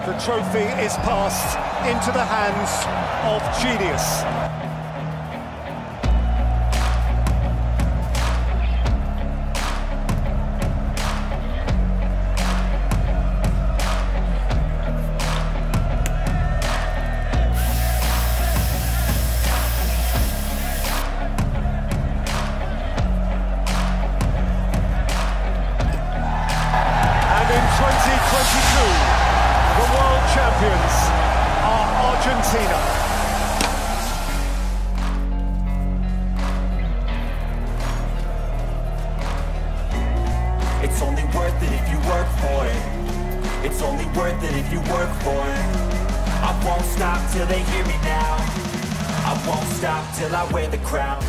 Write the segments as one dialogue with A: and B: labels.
A: The trophy is passed into the hands of genius. And in 2022, the world champions are Argentina.
B: It's only worth it if you work for it. It's only worth it if you work for it. I won't stop till they hear me now. I won't stop till I wear the crown.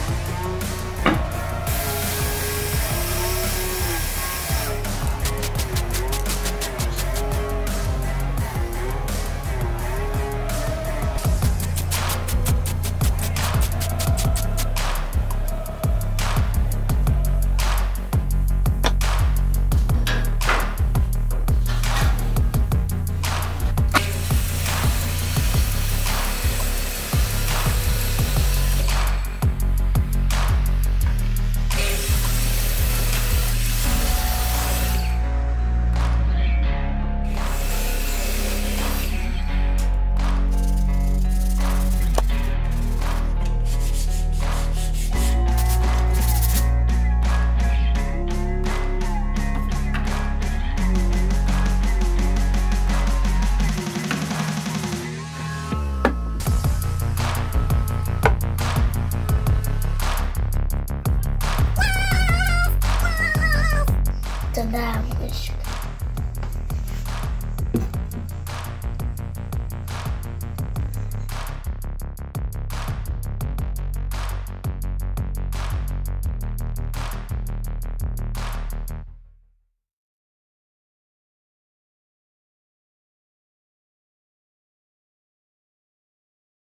C: To them.